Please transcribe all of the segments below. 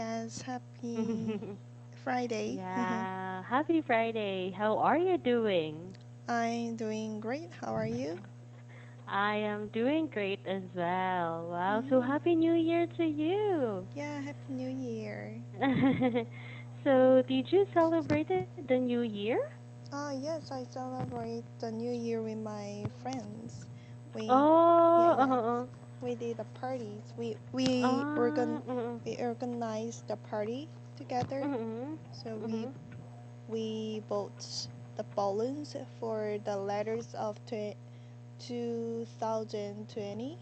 Yes, happy Friday. Yeah, happy Friday. How are you doing? I'm doing great. How are you? I am doing great as well. Wow, so Mm, happy New Year to you. yeah, Happy New Year. So, did you celebrate the New Year? Yes, I celebrate the New Year with my friends. We, yeah, Oh, yes, we did a party. mm, We organized the party together. mm, So mm, we bought the balloons for the letters of 2020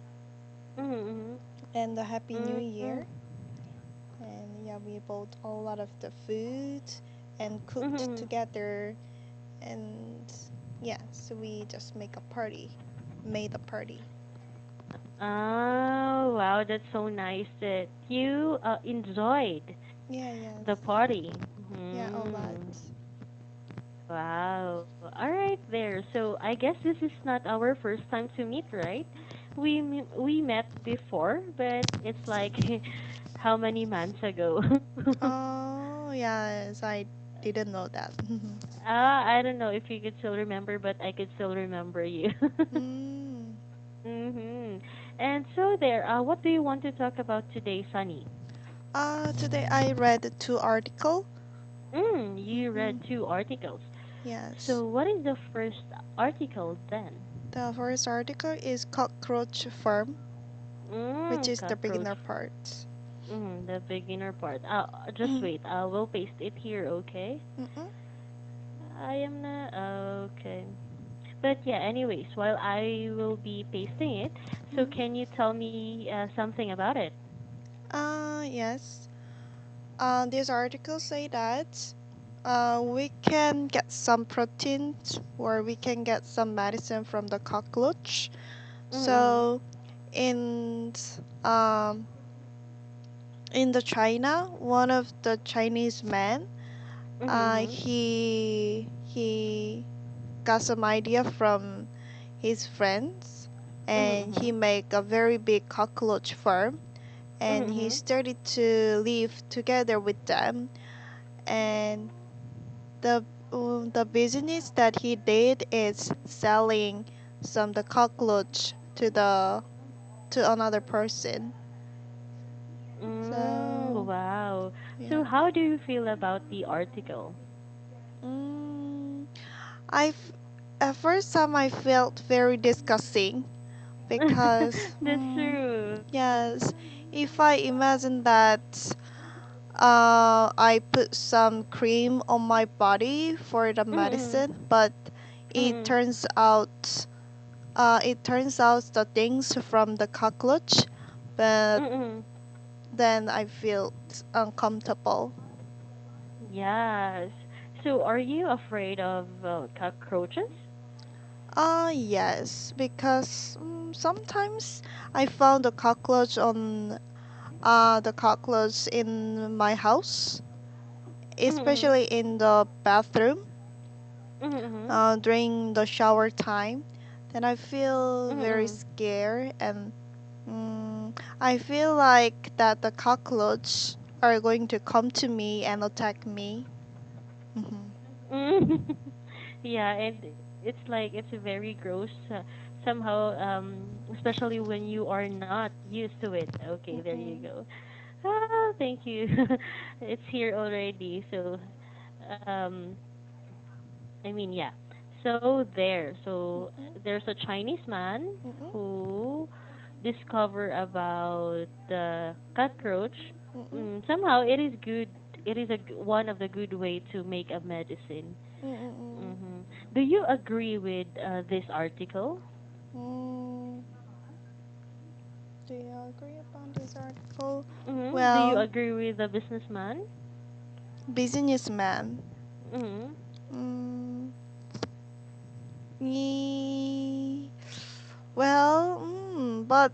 mm, and the Happy New mm, Year. And yeah, we bought a lot of the food and cooked mm. together. And yeah, so we just made a party. Oh, wow, that's so nice that you enjoyed Yeah, yes, the party. yeah, a lot. Wow. All right there. So I guess this is not our first time to meet, right? We met before, but it's like how many months ago? Oh, yes, I didn't know that. I don't know if you could still remember, but I could still remember you. mm. Mhm. And so there, what do you want to talk about today, Sunny? Today I read two articles. You read Mm-hmm. two articles. Yes. So what is the first article then? The first article is Cockroach Farm, which is the Cockroach. beginner part. The beginner part. Just wait. I will paste it here, okay? Mm-mm. I am not okay. But yeah, anyways, while I will be pasting it, so Mm. can you tell me something about it? Yes. This article say that we can get some proteins or we can get some medicine from the cockroach. Mm-hmm. So in um in the China, one of the Chinese men, Mm-hmm. he got some idea from his friends, and he Mm-hmm. make a very big cockroach farm, and he Mm-hmm. started to live together with them. And the the business that he did is selling some the cockroach to another person. So Wow. yeah. So how do you feel about the article? Mm, I at first time I felt very disgusting because That's true. yes, if I imagine that I put some cream on my body for the Mm-mm. medicine, but it Mm-mm. turns out it turns out the things from the cockroach, but Mm-mm. then I feel uncomfortable. Yes. So are you afraid of cockroaches? Yes, because sometimes I found a cockroach on the cockroach in my house, Mm-mm. especially in the bathroom Mm-mm. during the shower time. Then I feel very Mm-mm. scared, and I feel like that the cockroach are going to come to me and attack me. Mhm. Mm. Yeah, and it's like it's very gross somehow, especially when you are not used to it. Okay, there you Mm-mm. go. Thank you. It's here already. So, um, I mean, yeah. So there. So Mm-mm. there's a Chinese man Mm-mm. who discover about the cockroach. Mm-mm. Somehow it is good. It is one of the good way to make a medicine. Mm-mm. hmm Do you agree with this article? Mm. Do you agree upon this article? Do you Well, agree with the businessman? businessman. Mm-hmm. Mm, ye- well, but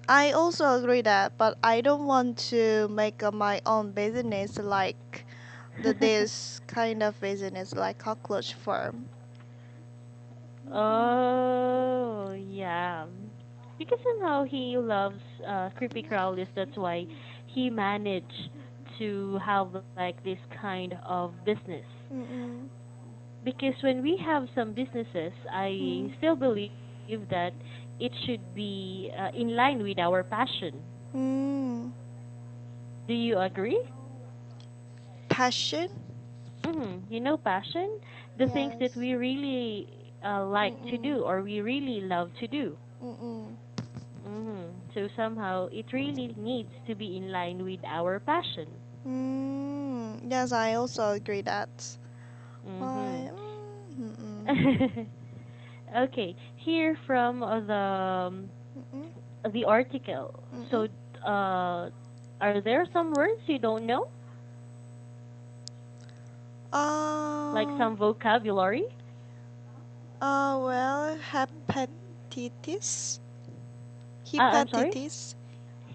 I also agree that, but I don't want to make my own business like this kind of business like cockroach farm. Oh, yeah. Because somehow he loves creepy crawlies. That's why he managed to have like this kind of business. Mm-mm. Because when we have some businesses, I Mm. still believe that it should be in line with our passion. Mm. Do you agree? Passion? You know, passion, the things that Yes. we really like to Mm-mm. do or we really love to do. Mm-mm. So somehow it really needs to be in line with our passion. Mm. Yes, I also agree that. Mm-hmm. Why? Mm-mm. Okay, here from Mm-mm. the article. Mm-mm. So, are there some words you don't know, like Uh, some vocabulary? well, hepatitis, I'm sorry. hepatitis,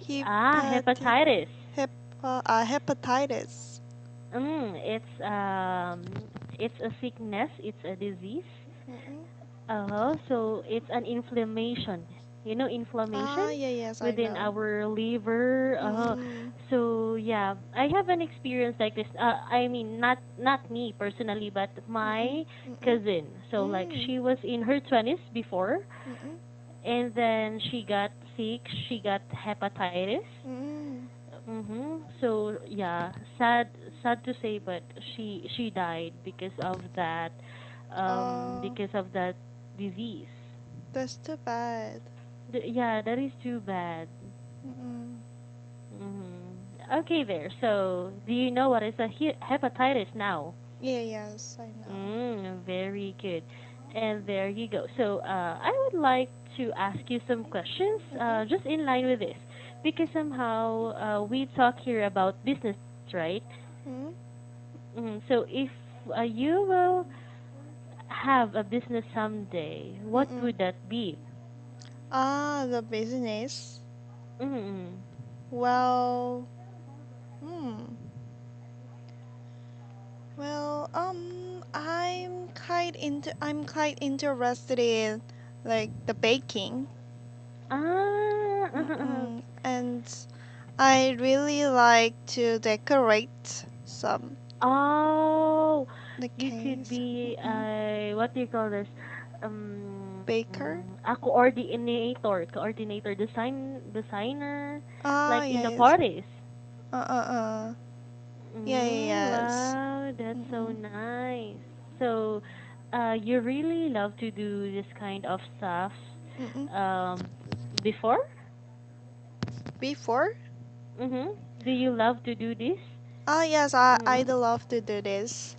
hepatit, Hepatitis. hep, hepatitis. It's a sickness. It's a disease. Mm-mm. So it's an inflammation. You know, inflammation Yeah, yes, I within know. our liver. Mm-mm. So yeah, I have an experience like this. I mean, not me personally, but Mm-mm. my Mm-mm. cousin. So like Mm. she was in her 20s before, Mm-mm. and then she got sick. She got hepatitis. Mm. So yeah, sad to say, but she died Oh, because of that disease. that's too bad. Yeah, that is too bad. Mm-mm. Okay, there. So, do you know what is a hepatitis now? Yeah, yes, I know. Very good. And there you go. So, I would like to ask you some questions, Mm-mm. just in line with this, because somehow we talk here about business, right? Mm. So, if you will have a business someday, what Mm-mm. would that be? The business. Mm-hmm. Well, hmm. Well, I'm quite interested in like the baking. Ah, Mm-mm. And I really like to decorate some oh, the you could cakes. be Mm-mm. what do you call this? Baker. A coordinator, designer, like in Yeah, the yes. parties. Uh. Yeah, yes. Wow, that's so Mm-mm. nice. So, you really love to do this kind of stuff, Mm-mm. um, before? Before? Mm-hmm. Do you love to do this? Yes, Mm-hmm. I'd love to do this.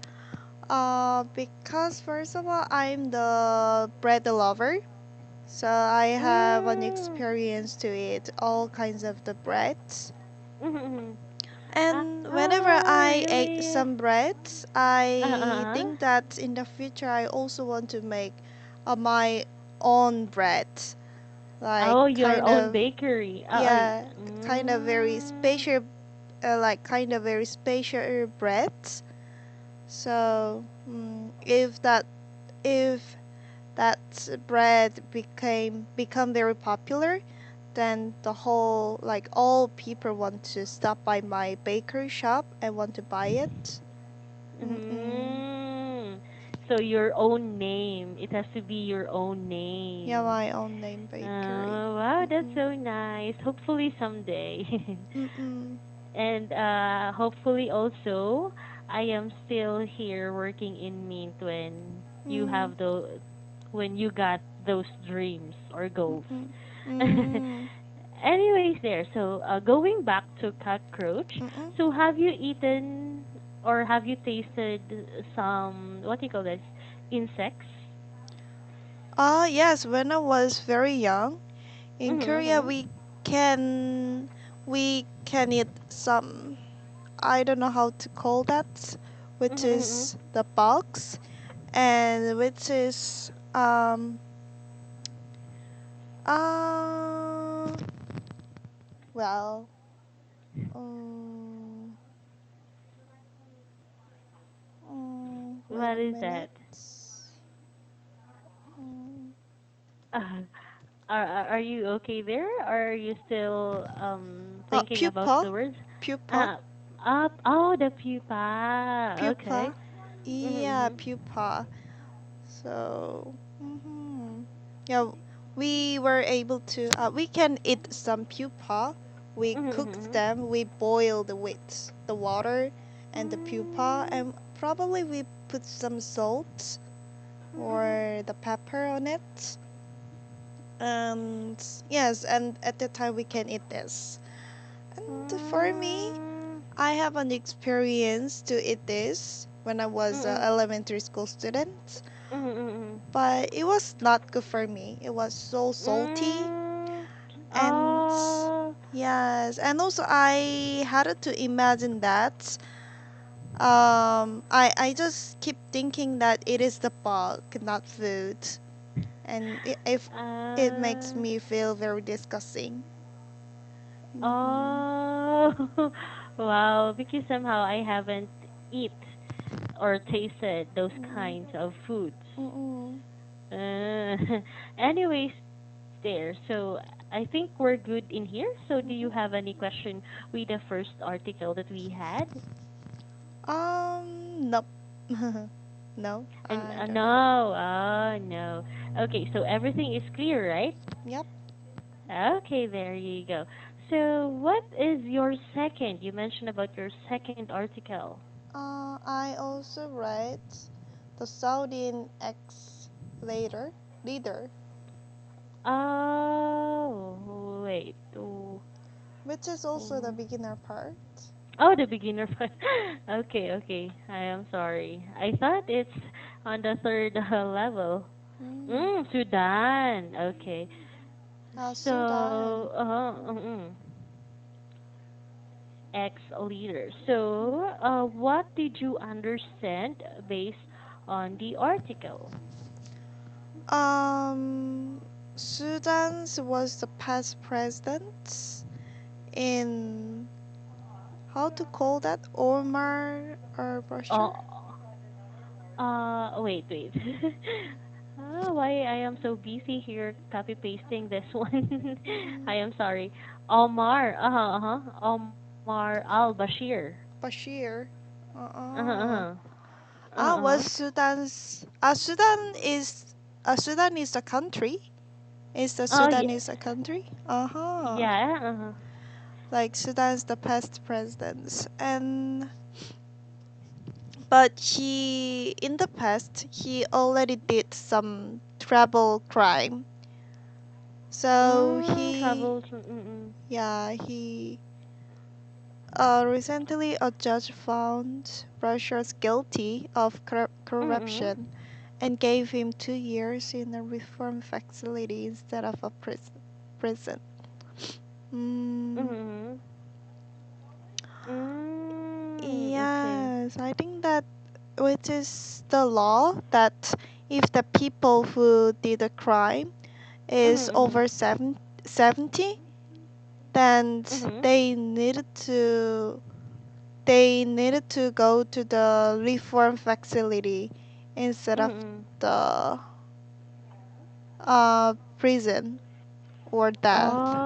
Because first of all, I'm the bread lover. So I have an Mm. experience to eat all kinds of the breads. Mm-hmm. And whenever I ate Really? some breads, I Uh-uh. think that in the future I also want to make my own bread. Like Oh, your kind own of, bakery. yeah, kind of very Mm. special, like kind of very special breads. So if that bread become very popular, then the whole like all people want to stop by my bakery shop and want to buy it. Mm-mm. Mm. So your own name. It has to be your own Yeah, name. my own name bakery. Wow, that's Mm-mm. so nice. Hopefully someday. Mm-mm. And hopefully also I am still here working in Mint Mm. when you got those dreams or goals. Mm-mm. Mm. Anyways, there. So going back to cockroach. Mm-mm. So have you eaten or have you tasted some what do you call this insects? Yes, when I was very young in Korea, Mm-hmm. we can eat some, I don't know how to call that, which Mm-hmm. is the bugs, and which is uh well um, wait What a is minute. that? Mm, Uh, are you okay there? Or are you still thinking about pupa, the words? pupa. Uh, Up. Oh, the pupa. Okay. Pupa. Yeah, Mhm. pupa. So, yeah, we were able to. We can eat some pupa. We Mhm. cooked Mhm. them. We boiled with the water and the pupa, Mm. and probably we put some salt or the pepper on it. And yes, and at the time we can eat this. And for me, Mm. I have an experience to eat this when I was an Mm. elementary school student, Mm. but it was not good for me. It was so salty, Mm. and Oh. yes, and also I had to imagine that. I just keep thinking that it is the bug, not food, and if it makes Uh. me feel very disgusting. Mm-hmm. Oh. Wow. Because somehow I haven't eat or tasted those kinds Mm-mm. of foods. Mm-mm. Uh, anyways, there. So I think we're good in here. So do you have any question with the first article that we had? Nope. No, And I don't have. no, no. Okay, so everything is clear, right? Yep. Okay, there you go. So what is your second? You mentioned about your second article. I also read the Saudi X later leader, Oh, wait. Oh, which is also the oh. beginner part. Oh, the beginner part. Okay, okay. I am sorry. I thought it's on the third level. Mm. Sudan. Okay. Sudan. So, ex-leader. So, what did you understand based on the article? Um, Sudan's was the past president in how to call that Omar or Bashir? Oh, wait, wait. Why I am so busy here copy pasting this one? I Mm, am sorry. Omar, Omar al-Bashir. Bashir. Uh-huh, Uh-uh. uh-huh. Was Uh-huh. Sudan's Sudan is a country. Is the Oh, Sudan yeah. is a country? Uh-huh. Yeah, uh-huh. Like Sudan's the past presidents, and but he in the past he already did some trouble crime. So he, Travels. Mm-mm. yeah, he recently a judge found Russia's guilty of Mm-mm. corruption and gave him 2 years in a reform facility instead of a prison. Mm, Mm-mm. Okay. yes, I think that which is the law that if the people who did a crime is Mm-mm. over 70, then Mm-mm. they needed to they needed to go to the reform facility instead of Mm-mm. the prison or death.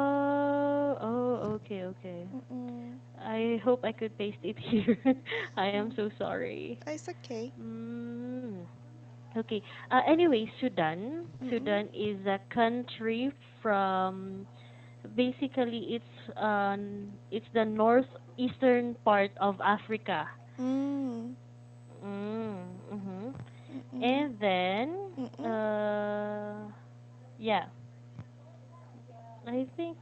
Okay, okay. Mm-mm. I hope I could paste it here. I am Mm. so sorry. It's okay. Mm. Okay. Anyway, Sudan. Mm-mm. Sudan is a country from basically it's the northeastern part of Africa. Mm. Mm-hmm. Mm-mm. And then Mm-mm. uh yeah, I think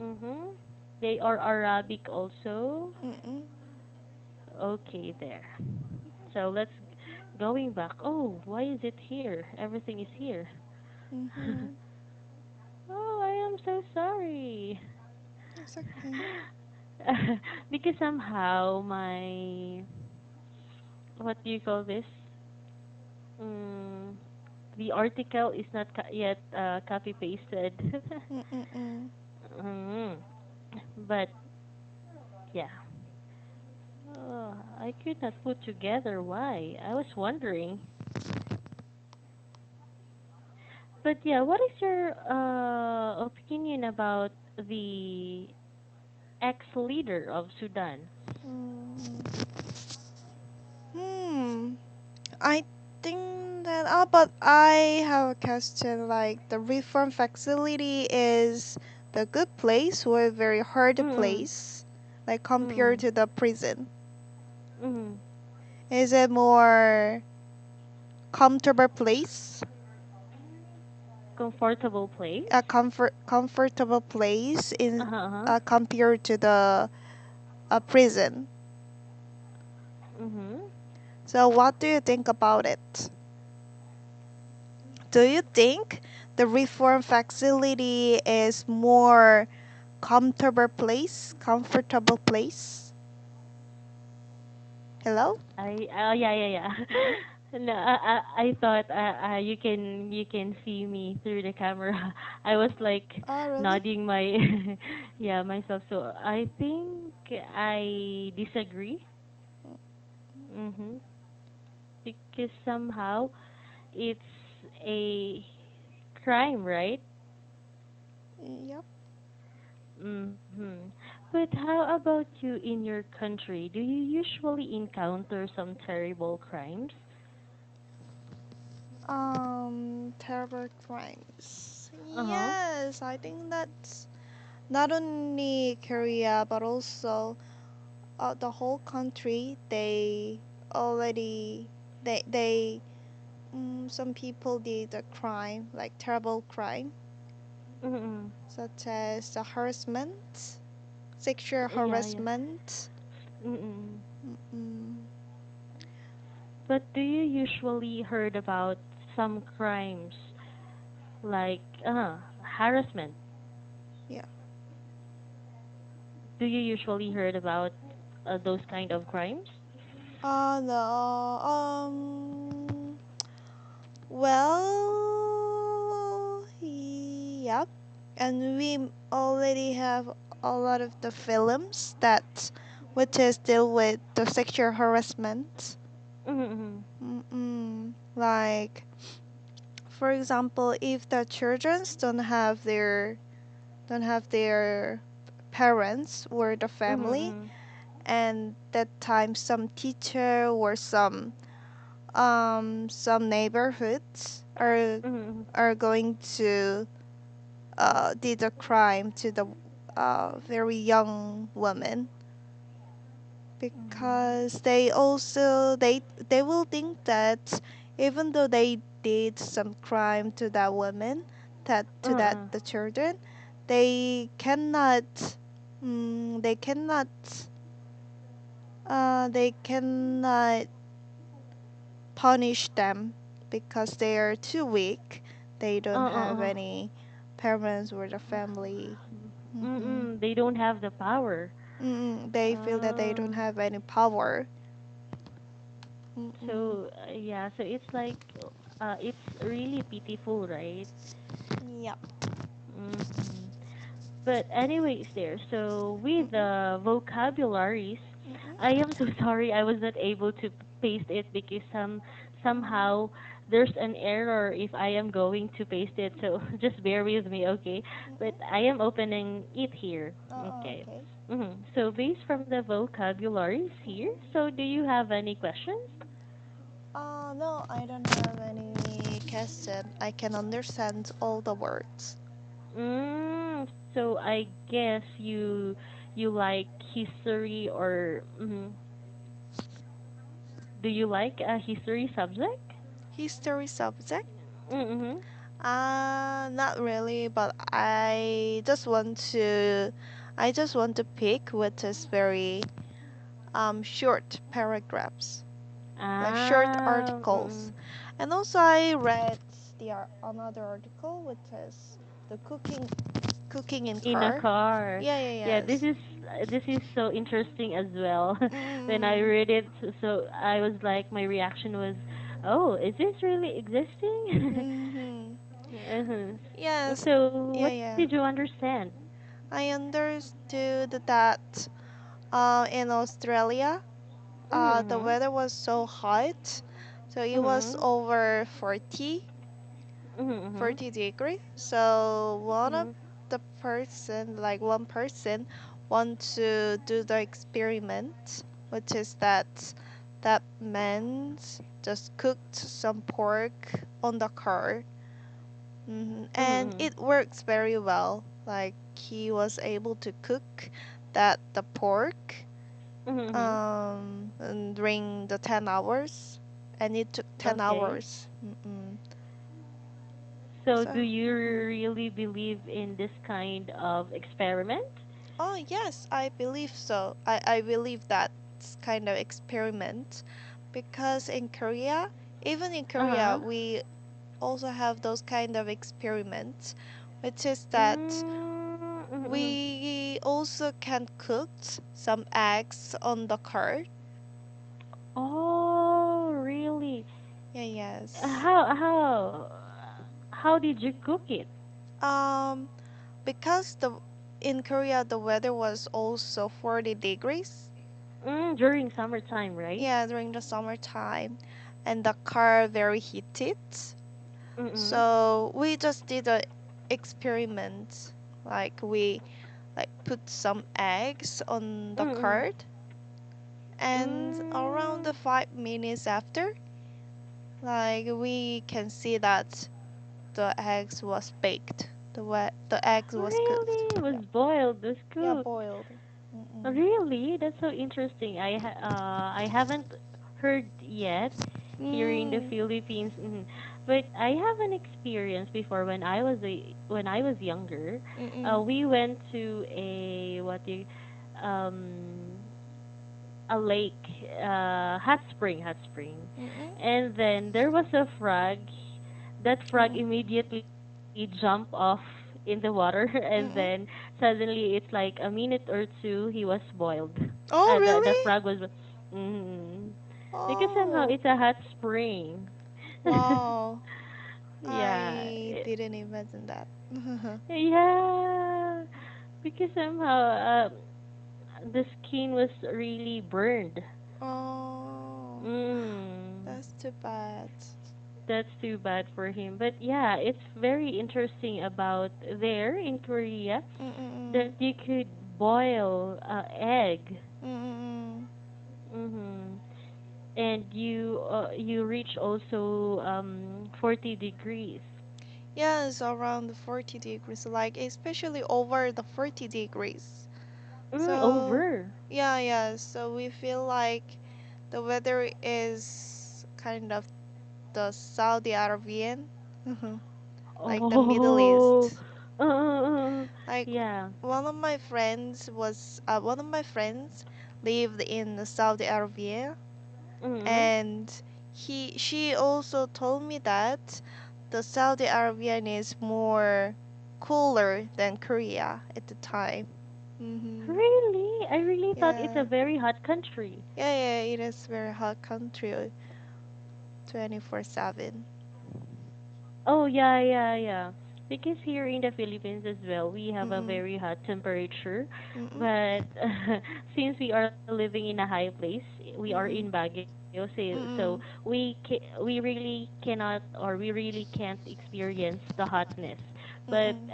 mm-hmm. They are Arabic also. Mm-mm. Okay, there. So let's going back. Oh, why is it here? Everything is here. Mm-hmm. Oh, I am so sorry. It's okay. Because somehow my what do you call this? Mm, the article is not yet copy pasted. Mm-mm. mm, but yeah, I could not put together why. I was wondering. But yeah, what is your opinion about the ex-leader of Sudan? Mm, hmm. I think that. But I have a question. Like the reform facility is the good place or a very hard Mm. place, like compared Mm. to the prison? Mm. Is it more comfortable place? Comfortable place? A comfortable place in Uh-huh. compared to the prison. Mhm. So what do you think about it? Do you think the reform facility is more comfortable place? Hello? I yeah, yeah, yeah. Mm-mm. No, I thought you can see me through the camera. I was like Oh, really? nodding my yeah, myself. So I think I disagree. Mhm. Because somehow it's a crime, right? Yep. Mhm. But how about you in your country? Do you usually encounter some terrible crimes? Terror crimes. Uh-huh. Yes, I think that's not only Korea but also the whole country. They already they some people did a crime like terrible crime Mm-mm. such as the harassment, sexual Yeah, yeah. harassment. Mm-mm. Mm, But do you usually heard about some crimes like harassment? yeah. Do you usually heard about those kind of crimes? No. Well, yep. And we already have a lot of the films that which is deal with the sexual harassment. Mm-mm. Like, for example, if the children don't have their parents or the family, Mm-mm. and that time some teacher or some neighborhoods Mm-mm. are going to did a crime to the very young woman Mm-mm. because they also they will think that even though they did some crime to that woman that Uh-uh. the children they cannot they cannot punish them because they are too weak. They don't have Uh-uh. any parents or the family. Mm-mm. Mm-mm. They don't have the power. They feel that they don't Uh, have any power. Mm-mm. so yeah, so it's like it's really pitiful, right? Yep. Mm-hmm. But anyways, there. So with Mm-mm. the vocabularies, I Mm-mm. am so sorry I was not able to paste it because Mm. somehow there's an error if I am going to paste it. So just bear with me, okay? But Mm-mm. I am opening it here. Okay. Okay. So based from the vocabularies here, Mm-mm. so do you have any questions? No, I don't have any question. I can understand all the words. So I guess you like history or do you like a history subject? History subject? Mm-hmm. Not really, but I just want to pick which is very short paragraphs, like short articles. Mm-mm. And also I read another article which is the cooking in In a car. car. Yeah, Yeah, yeah, yes. this is so interesting as well. When I Mm, read it, so I was like, my reaction was, "Oh, is this really existing?" mm-hmm. uh Yes, So, yeah, what did yeah. you understand? I understood that in Australia, the Mm-hmm. weather was so hot, so it was Mm-hmm. over 40, Mm-hmm. 40 degree. So Mm-hmm. one person, want to do the experiment, which is that man just cooked some pork on the car, and Mhm. it works very well. Like he was able to cook that the pork Mhm. during the 10 hours, and it took ten Okay. hours. So So. do you Mhm. really believe in this kind of experiment? Oh, yes, I believe so. I believe that's kind of experiment because in Korea, even in Korea, Uh-huh. we also have those kind of experiments, which is that Mm-mm. we also can cook some eggs on the cart. Oh, really? Yeah, yes. How did you cook it? Um, because the in Korea the weather was also 40 degrees. During summertime, right? Yeah, during the summertime, and the car very heated. Mm-mm. So we just did a experiment. Like we like put some eggs on the Mm-mm. cart, and around the Mm. 5 minutes after, like we can see that the eggs was baked. The eggs was cooked. Really? It Yeah, was boiled, was yeah, cooked. boiled. Mm-mm. Really? That's so interesting. I haven't heard yet here in the Mm. Philippines. But I have an experience before when I was younger. Mm-mm. We went to a what do you um a lake, hot spring, Mm-mm. and then there was a frog. That frog Oh. immediately jumped off in the water, and then Mm-mm. suddenly it's like a minute or two he was boiled. Oh, The frog really? was, mm, because somehow Oh, it's a hot spring. wow. Yeah, I didn't imagine that. yeah, because somehow the skin was really burned. Oh, Mm, that's too bad. that's too bad for him. But yeah, it's very interesting about there in Korea that Mm-mm. you could boil egg. Mm-mm. Mhm. And you reach also 40 degrees. Yes, around the 40 degrees, like especially over the 40 degrees. So, Over. yeah, yeah. So we feel like the weather is kind of the Saudi Arabian, like the Middle Oh. East. Uh, Like yeah. one of my friends lived in Saudi Arabia, Mhm. and she also told me that the Saudi Arabian is more cooler than Korea at the time. Really? I really thought it's Yeah, a very hot country. yeah, yeah. It is very hot country, 24/7. Oh yeah, yeah, yeah. Because here in the Philippines as well, we have a Mm-mm. very hot temperature, Mm-mm. but since we are living in a high place, we are in Mm-mm. Baguio, so Mm-mm. we really cannot or we really can't experience the hotness. But Mm-mm.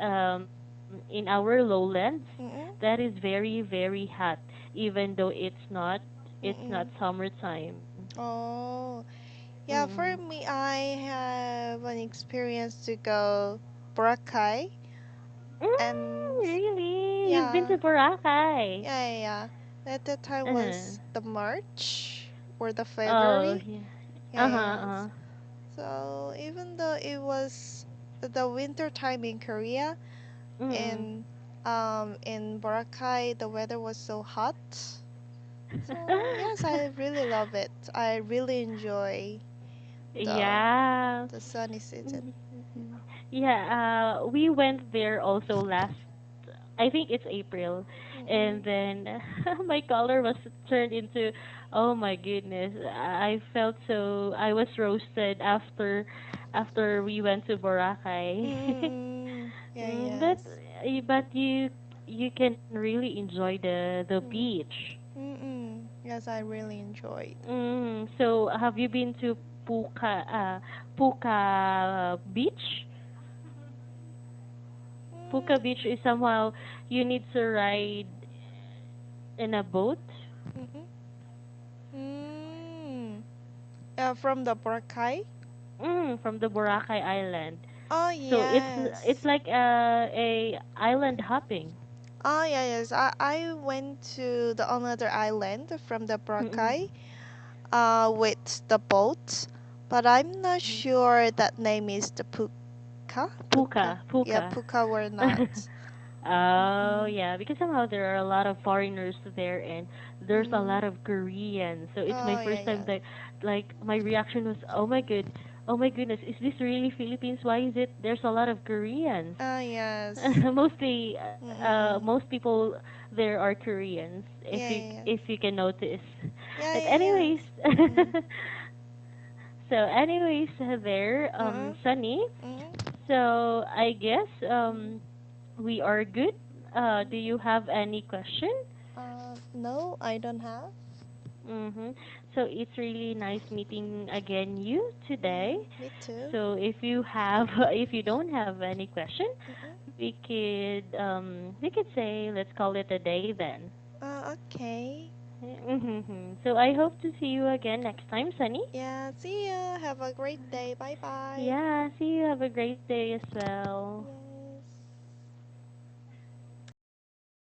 in our lowlands, that Mm-mm. is very very hot, even though it's not Mm-mm. summertime. Oh, yeah. Mm. For me, I have an experience to go Boracay, and Really? You've been yeah, to Boracay? yeah, yeah, yeah. At that time Uh-huh. was the March or the Oh, February. yeah. Yeah, Uh-huh, yes. uh-huh. So even though it was the winter time in Korea, Mm. in Boracay the weather was so hot. So yes, I really love it. I really enjoy the Yeah. the sunny season. Mm. Mm-mm. Yeah, we went there also last, I think it's April, and Mm-mm. then my color was turned into, oh my goodness, I felt so, I was roasted after we went to Boracay. Mm-mm. Yeah, Mm, yes. but you can really enjoy the Mm. beach. Mm-mm. Yes, I really enjoyed. So have you been to Puka Beach? Puka Mm. Beach is somehow you need to ride. In a boat? Mm-mm. Mm. From the Boracay? From the Boracay Island. Oh So it's yes. like a island hopping. Oh yeah, yes. I went to the another island from the Mm-mm. Boracay with the boat, but I'm not Mhm. sure that name is the Puka. Puka. Puka, Yeah, Puka. Puka or not. Oh Mm-mm. yeah, because somehow there are a lot of foreigners there, and there's a Mm. lot of Koreans. So it's my Oh yeah, first time yeah. that, like, my reaction was, oh my goodness, is this really Philippines? Why is it there's a lot of Koreans? Oh yes. Mostly, Mm-mm. most people there are Koreans, Yeah, yeah, yeah. if you can notice. Yeah, But yeah, anyways, yes. Mm-mm. so anyways, there, Mm-mm. Sunny. Mm-mm. So I guess Mm-mm. we are good. Do you have any question? No, I don't have. Mm-hmm. So it's really nice meeting again you today. Me too. So if you have, if you don't have any question, Mm-mm. we could say let's call it a day then. Okay. Mm-hmm. So I hope to see you again next time, Sunny. Yeah, see ya. Have a great day. Bye bye. Yeah, see you. Have a great day as well. Yay.